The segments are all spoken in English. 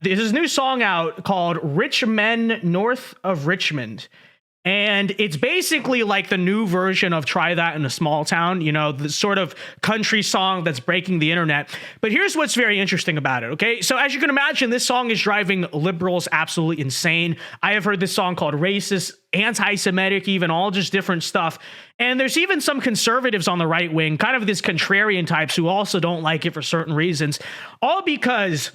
There's this new song out called Rich Men North of Richmond. And it's basically like the new version of Try That in a Small Town, you know, the sort of country song that's breaking the internet. But here's what's very interesting about it, okay? So as you can imagine, this song is driving liberals absolutely insane. I have heard this song called racist, anti-Semitic, even all just different stuff. And there's even some conservatives on the right wing, kind of this contrarian types who also don't like it for certain reasons, all because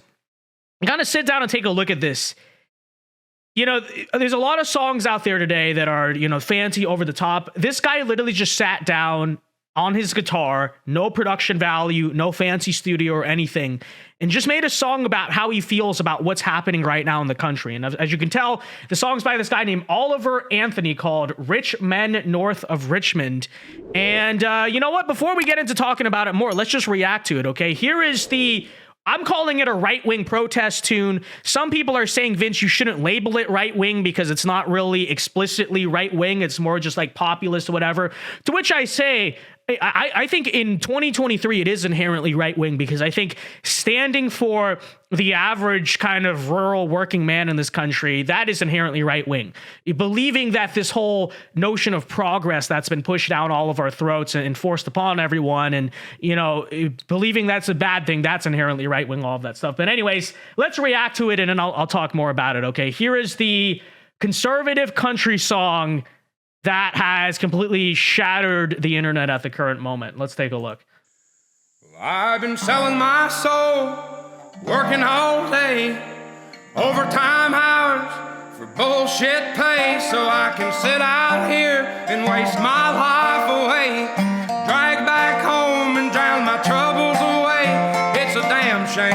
you gotta sit down and take a look at this. You know, there's a lot of songs out there today that are, you know, fancy, over the top. This guy literally just sat down on his guitar, no production value, no fancy studio or anything, and just made a song about how he feels about what's happening right now in the country. And as you can tell, the song's by this guy named Oliver Anthony called Rich Men North of Richmond. And you know what? Before we get into talking about it more, let's just react to it, okay? Here is I'm calling it a right-wing protest tune. Some people are saying, Vince, you shouldn't label it right-wing because it's not really explicitly right-wing. It's more just like populist or whatever. To which I say, I think in 2023, it is inherently right-wing because I think standing for the average kind of rural working man in this country, that is inherently right-wing. Believing that this whole notion of progress that's been pushed down all of our throats and forced upon everyone, and, you know, believing that's a bad thing, that's inherently right-wing, all of that stuff. But anyways, let's react to it and then I'll talk more about it, okay? Here is the conservative country song that has completely shattered the internet at the current moment. Let's take a look. Well, I've been selling my soul, working all day, overtime hours for bullshit pay, so I can sit out here and waste my life away, drag back home and drown my troubles away. It's a damn shame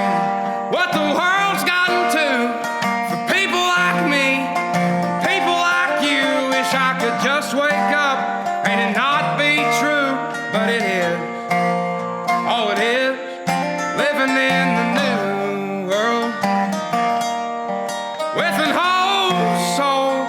what the world's gotten to for people like me, people like you. Wish I could just wake up and it not be true, but it is. Oh, it is living in the new world with an whole soul.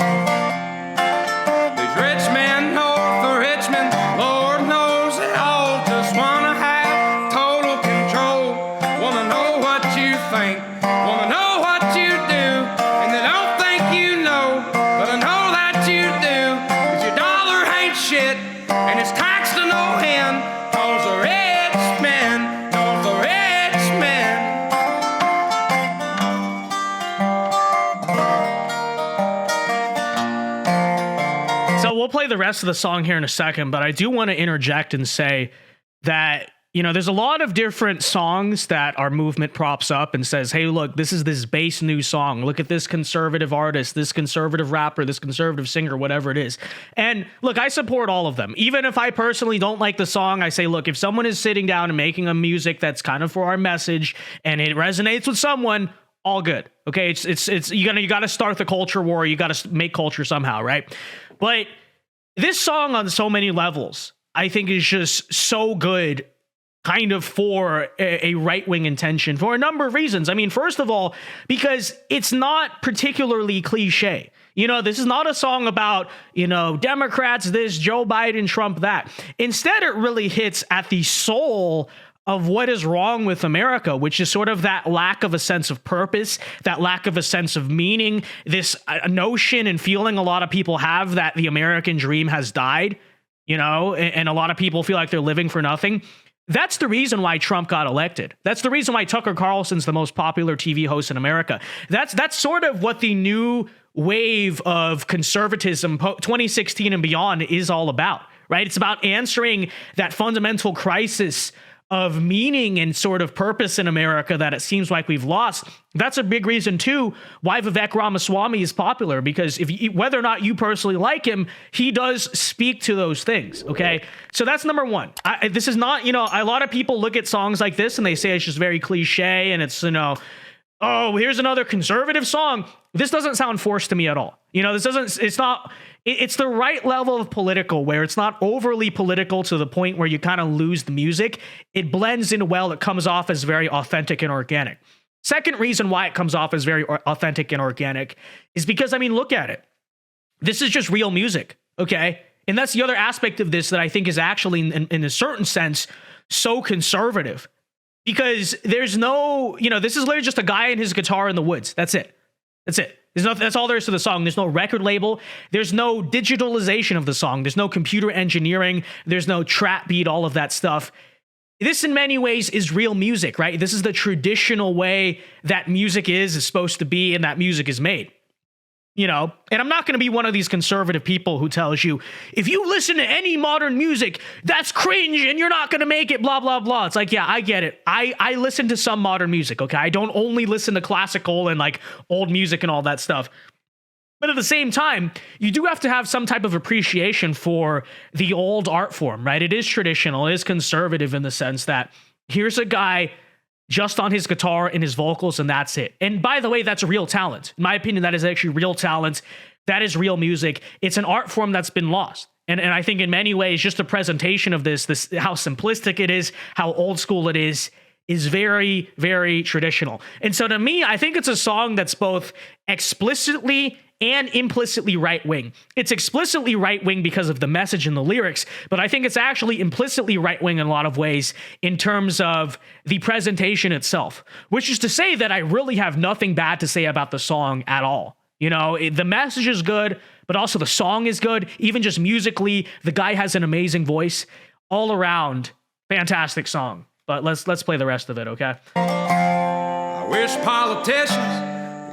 These rich men north of Richmond, Lord knows they all just wanna have total control. Wanna know what you think, wanna know what you do, and they don't think you know, but I know that you do, 'cause your dollar ain't shit, and it's taxed to no end, 'cause the rich men, 'cause the rich men. So we'll play the rest of the song here in a second, but I do want to interject and say that, you know, there's a lot of different songs that our movement props up and says, hey, look, this is this base new song. Look at this conservative artist, this conservative rapper, this conservative singer, whatever it is. And look, I support all of them. Even if I personally don't like the song, I say, look, if someone is sitting down and making a music that's kind of for our message and it resonates with someone, all good. Okay, it's you gotta start the culture war. You gotta make culture somehow, right? But this song on so many levels, I think, is just so good, kind of for a right-wing intention for a number of reasons. I mean, first of all, because it's not particularly cliche. You know, this is not a song about, you know, Democrats this, Joe Biden, Trump that. Instead, it really hits at the soul of what is wrong with America, which is sort of that lack of a sense of purpose, that lack of a sense of meaning, this notion and feeling a lot of people have that the American dream has died, you know, and a lot of people feel like they're living for nothing. That's the reason why Trump got elected. That's the reason why Tucker Carlson's the most popular TV host in America. That's sort of what the new wave of conservatism, 2016 and beyond, is all about, right? It's about answering that fundamental crisis of meaning and sort of purpose in America that it seems like we've lost. That's a big reason, too, why Vivek Ramaswamy is popular, because whether or not you personally like him, he does speak to those things, okay? So that's number one. This is not, you know, a lot of people look at songs like this and they say it's just very cliche and it's, you know, oh, here's another conservative song. This doesn't sound forced to me at all. You know, it's the right level of political where it's not overly political to the point where you kind of lose the music. It blends in well. It comes off as very authentic and organic. Second reason why it comes off as very authentic and organic is because, I mean, look at it. This is just real music, okay? And that's the other aspect of this that I think is actually, in a certain sense, so conservative. because there's no, this is literally just a guy and his guitar in the woods. That's it. That's all there is to the song. There's no record label. There's no digitalization of the song. There's no computer engineering. There's no trap beat, all of that stuff. This in many ways is real music, right? This is the traditional way that music is supposed to be and that music is made. And I'm not going to be one of these conservative people who tells you, if you listen to any modern music, that's cringe and you're not going to make it, blah, blah, blah. It's like, yeah, I get it. I listen to some modern music, okay? I don't only listen to classical and like old music and all that stuff. But at the same time, you do have to have some type of appreciation for the old art form, right? It is traditional, it is conservative in the sense that here's a guy just on his guitar and his vocals, and that's it. And by the way, that's real talent. In my opinion, that is actually real talent. That is real music. It's an art form that's been lost. And I think in many ways, just the presentation of this how simplistic it is, how old school it is very, very traditional. And so to me, I think it's a song that's both explicitly and implicitly right-wing. It's explicitly right-wing because of the message and the lyrics, but I think it's actually implicitly right-wing in a lot of ways in terms of the presentation itself, which is to say that I really have nothing bad to say about the song at all. The message is good, but also the song is good. Even just musically, the guy has an amazing voice. All around, fantastic song. But let's play the rest of it, okay? I wish politicians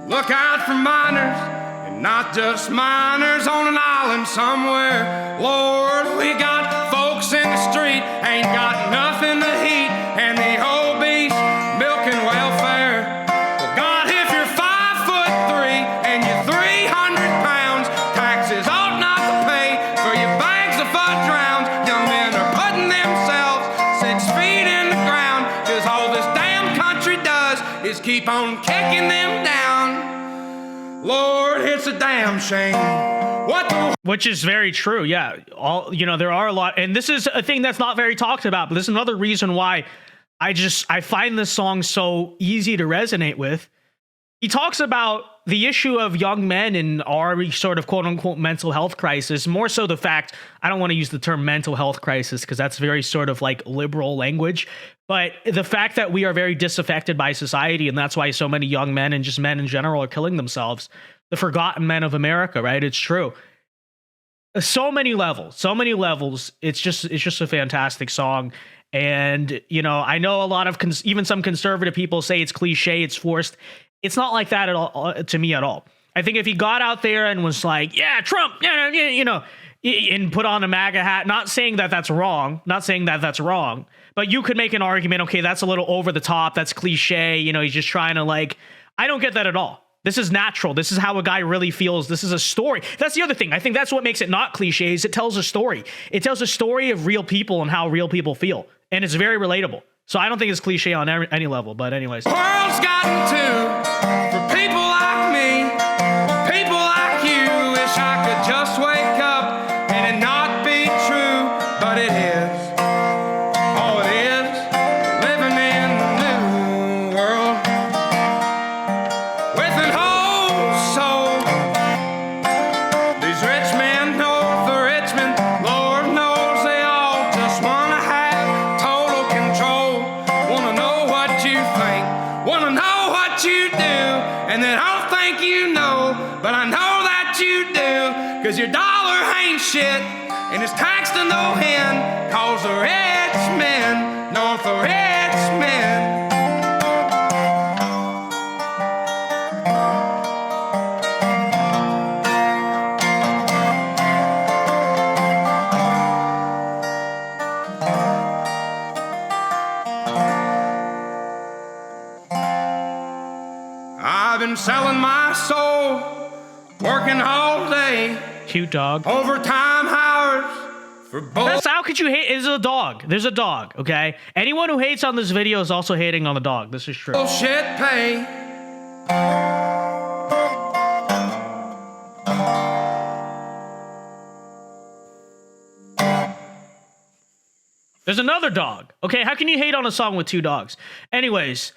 would look out for minors. Not just minors on an island somewhere. Lord, we got folks in the street, ain't got nothing to eat, and the whole beast milking welfare. Well, God, if you're 5'3" and you're 300 pounds, taxes ought not to pay for your bags of fudge rounds. Young men are putting themselves 6 feet in the ground, 'cause all this damn country does is keep on kicking them down. Lord, it's a damn shame. Which is very true. Yeah. There are a lot, and this is a thing that's not very talked about, but this is another reason why I find this song so easy to resonate with. He talks about the issue of young men and our sort of quote unquote mental health crisis, more so the fact, I don't want to use the term mental health crisis because that's very sort of like liberal language, but the fact that we are very disaffected by society, and that's why so many young men and just men in general are killing themselves. The forgotten men of America, right? It's true. So many levels. It's just a fantastic song. And, I know a lot of even some conservative people say it's cliche, it's forced. It's not like that at all to me at all. I think if he got out there and was like, yeah, Trump, and put on a MAGA hat, not saying that that's wrong, but you could make an argument, okay, that's a little over the top, that's cliche, he's just trying to I don't get that at all. This is natural. This is how a guy really feels. This is a story. That's the other thing. I think that's what makes it not cliche is it tells a story. It tells a story of real people and how real people feel. And it's very relatable. So I don't think it's cliche on any level, but anyways. The world's gotten to, for people like me, people like you, wish I could just wake up and it not be true, but it is. Oh, it is, living in the new world, with an whole soul. These rich men north of Richmond, Lord knows they all just want to have total control. Want to know what you think, want to know what you do, and then I don't think you know, but I know that you do, 'cause your dollar ain't shit, and it's taxed to no end, 'cause the rich men, north of Richmond. I've been selling my soul, working all day, Cute dog. overtime hours for both. How could you hate? There's a dog. There's a dog, okay? Anyone who hates on this video is also hating on the dog. This is true. Bullshit pay. There's another dog. Okay, how can you hate on a song with 2 dogs? Anyways,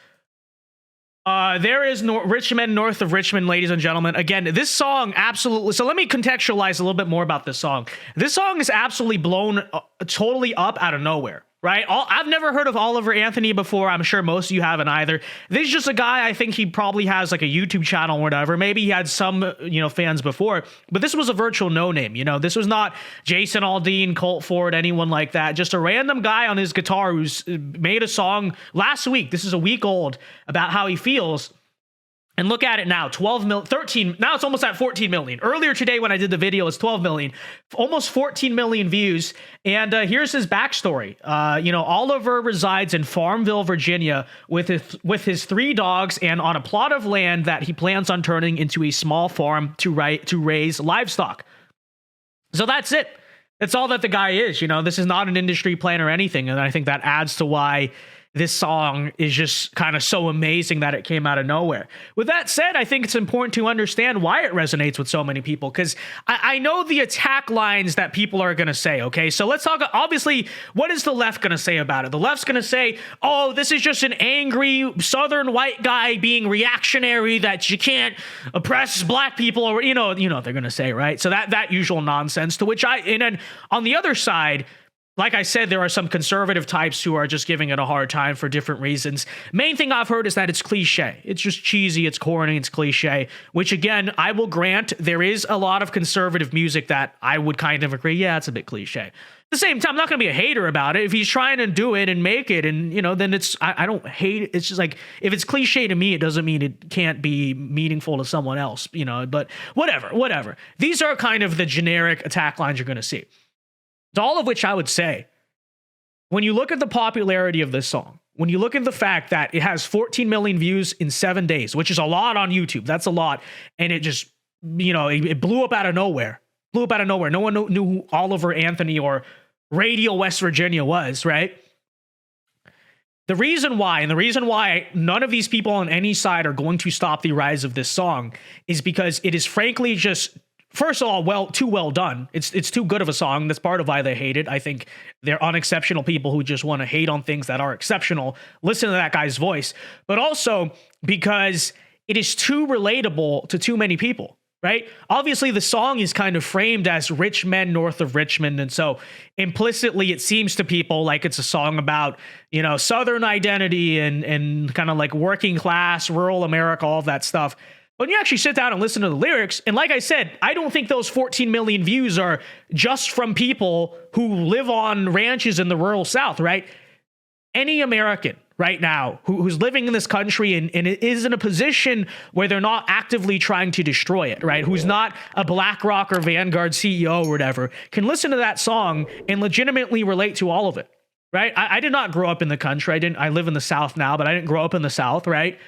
there is Richmond, north of Richmond, ladies and gentlemen. Again, this song absolutely... So let me contextualize a little bit more about this song. This song is absolutely blown totally up out of nowhere. right? I've never heard of Oliver Anthony before. I'm sure most of you haven't either. This is just a guy, I think he probably has like a YouTube channel or whatever. Maybe he had some, fans before, but this was a virtual no name. This was not Jason Aldean, Colt Ford, anyone like that. Just a random guy on his guitar who's made a song last week. This is a week old, about how he feels. And look at it now, 13, now it's almost at 14 million. Earlier today when I did the video, it's 12 million, almost 14 million views. And here's his backstory. Oliver resides in Farmville, Virginia with his 3 dogs and on a plot of land that he plans on turning into a small farm to raise livestock. So that's it. That's all that the guy is. This is not an industry plan or anything. And I think that adds to why this song is just kind of so amazing that it came out of nowhere. With that said, I think it's important to understand why it resonates with so many people, because I know the attack lines that people are going to say, okay? So let's talk, obviously, what is the left going to say about it? The left's going to say, oh, this is just an angry Southern white guy being reactionary, that you can't oppress black people, or, what they're going to say, right? So that usual nonsense, to which and then on the other side, like I said, there are some conservative types who are just giving it a hard time for different reasons. Main thing I've heard is that it's cliche. It's just cheesy, it's corny, it's cliche, which again, I will grant there is a lot of conservative music that I would kind of agree, yeah, it's a bit cliche. At the same time, I'm not going to be a hater about it. If he's trying to do it and make it, and then I don't hate it. It's just like, if it's cliche to me, it doesn't mean it can't be meaningful to someone else, but whatever. These are kind of the generic attack lines you're going to see. To all of which I would say, when you look at the popularity of this song, when you look at the fact that it has 14 million views in 7 days, which is a lot on YouTube, that's a lot, and it just, it blew up out of nowhere. No one knew who Oliver Anthony or Radio West Virginia was, right? The reason why none of these people on any side are going to stop the rise of this song is because it is frankly just, first of all, too well done. It's too good of a song. That's part of why they hate it. I think they're unexceptional people who just want to hate on things that are exceptional. Listen to that guy's voice. But also because it is too relatable to too many people, right? Obviously, the song is kind of framed as rich men north of Richmond. And so implicitly, it seems to people like it's a song about, Southern identity and kind of like working class, rural America, all of that stuff. When you actually sit down and listen to the lyrics, and like I said, I don't think those 14 million views are just from people who live on ranches in the rural South, right? Any American right now who's living in this country and is in a position where they're not actively trying to destroy it, right? Who's not a BlackRock or Vanguard CEO or whatever, can listen to that song and legitimately relate to all of it, right? I did not grow up in the country. I live in the South now, but I didn't grow up in the South, right?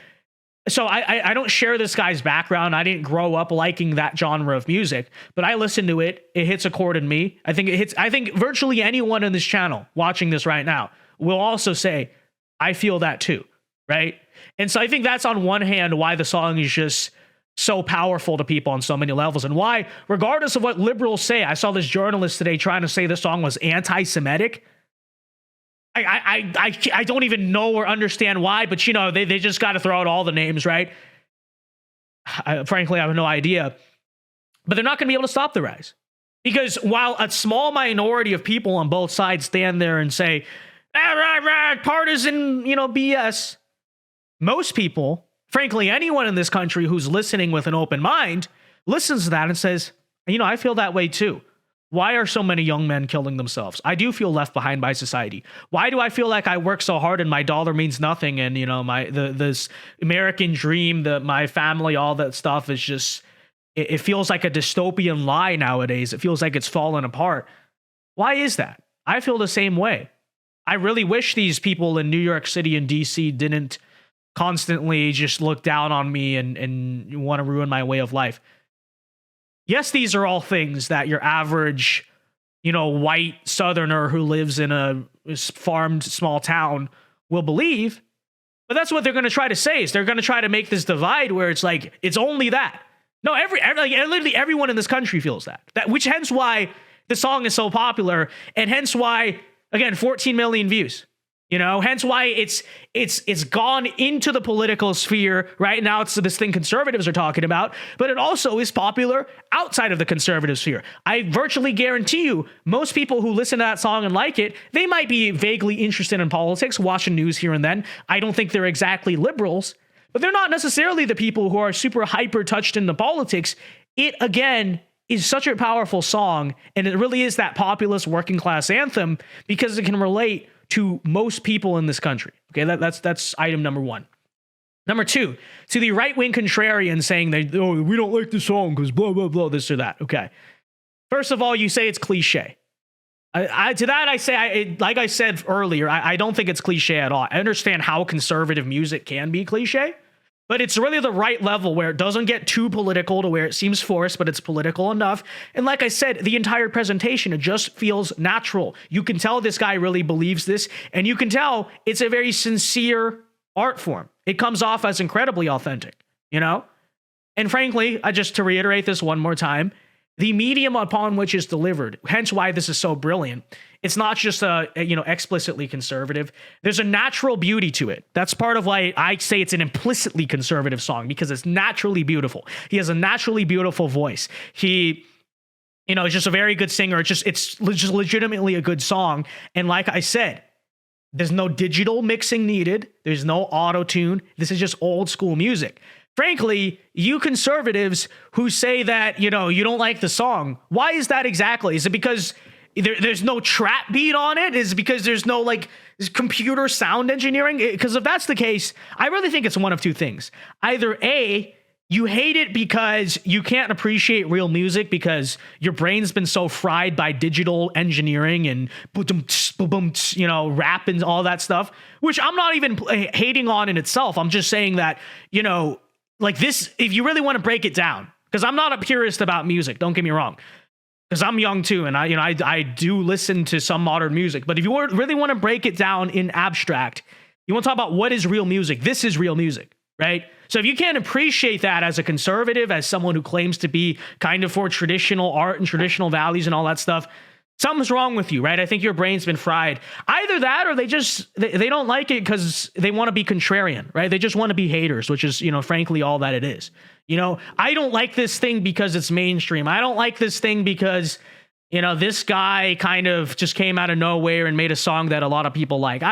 So I don't share this guy's background. I didn't grow up liking that genre of music, but I listen to it. It hits a chord in me. I think virtually anyone in this channel watching this right now will also say, I feel that too, right? And so I think that's on one hand why the song is just so powerful to people on so many levels, and why, regardless of what liberals say, I saw this journalist today trying to say this song was anti-Semitic. I don't even know or understand why, but they just got to throw out all the names, right? Frankly, I have no idea. But they're not going to be able to stop the rise. Because while a small minority of people on both sides stand there and say, partisan, BS, most people, frankly, anyone in this country who's listening with an open mind, listens to that and says, I feel that way too. Why are so many young men killing themselves? I do feel left behind by society. Why do I feel like I work so hard and my dollar means nothing? And this American dream, my family, all that stuff is just, it feels like a dystopian lie nowadays. It feels like it's fallen apart. Why is that? I feel the same way. I really wish these people in New York City and DC didn't constantly just look down on me and want to ruin my way of life. Yes, these are all things that your average, white Southerner who lives in a farmed small town will believe. But that's what they're going to try to say, is they're going to try to make this divide where it's like, it's only that. No, literally everyone in this country feels that, which hence why the song is so popular, and hence why, again, 14 million views. You know, hence why it's gone into the political sphere. Right now, it's this thing conservatives are talking about, but it also is popular outside of the conservative sphere. I virtually guarantee you, most people who listen to that song and like it, they might be vaguely interested in politics, watching news here and then. I don't think they're exactly liberals, but they're not necessarily the people who are super hyper touched into politics. It, again, is such a powerful song, and it really is that populist working class anthem because it can relate to most people in this country. Okay, that's item number one. Number two, to the right-wing contrarian saying that, oh, we don't like the song because blah, blah, blah, this or that. Okay. First of all, you say it's cliche. To that, I say, like I said earlier, I don't think it's cliche at all. I understand how conservative music can be cliche, but it's really the right level where it doesn't get too political to where it seems forced, but it's political enough. And like I said, the entire presentation, it just feels natural. You can tell this guy really believes this, and you can tell it's a very sincere art form. It comes off as incredibly authentic, you know? And frankly, just to reiterate this one more time, the medium upon which is delivered, hence why this is so brilliant. It's not just explicitly conservative. There's a natural beauty to it. That's part of why I say it's an implicitly conservative song, because it's naturally beautiful. He has a naturally beautiful voice. He, is just a very good singer. It's just legitimately a good song. And like I said, there's no digital mixing needed. There's no auto-tune. This is just old school music. Frankly, you conservatives who say that, you don't like the song, why is that exactly? Is it because there's no trap beat on it? Is it because there's no computer sound engineering? Because if that's the case, I really think it's one of two things. Either A, you hate it because you can't appreciate real music because your brain's been so fried by digital engineering and rap and all that stuff, which I'm not even hating on in itself. I'm just saying that, this, if you really want to break it down, because I'm not a purist about music, don't get me wrong, because I'm young too, and I do listen to some modern music. But if you really want to break it down in abstract, you want to talk about what is real music. This is real music, right? So if you can't appreciate that as a conservative, as someone who claims to be kind of for traditional art and traditional values and all that stuff, something's wrong with you, right? I think your brain's been fried. Either that, or they don't like it because they want to be contrarian, right? They just want to be haters, which is, frankly, all that it is. I don't like this thing because it's mainstream. I don't like this thing because, this guy kind of just came out of nowhere and made a song that a lot of people like.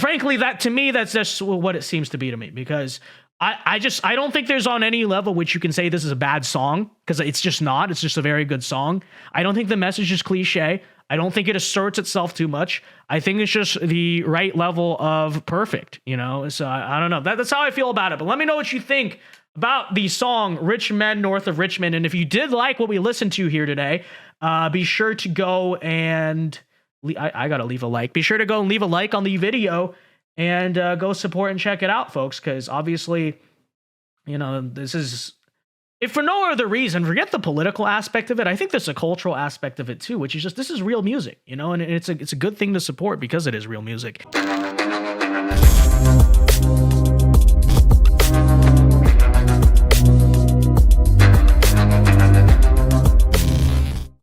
Frankly, that to me, that's just what it seems to be to me, because I don't think there's on any level which you can say this is a bad song, because it's just not. It's just a very good song. I don't think the message is cliche. I don't think it asserts itself too much. I think it's just the right level of perfect, So I don't know. That's how I feel about it. But let me know what you think about the song Richmond, North of Richmond. And if you did like what we listened to here today, be sure to go and I got to leave a like. Be sure to go and leave a like on the video and go support and check it out, folks, because obviously, this is, if for no other reason, forget the political aspect of it. I think there's a cultural aspect of it too, which is just, this is real music, and it's a good thing to support because it is real music.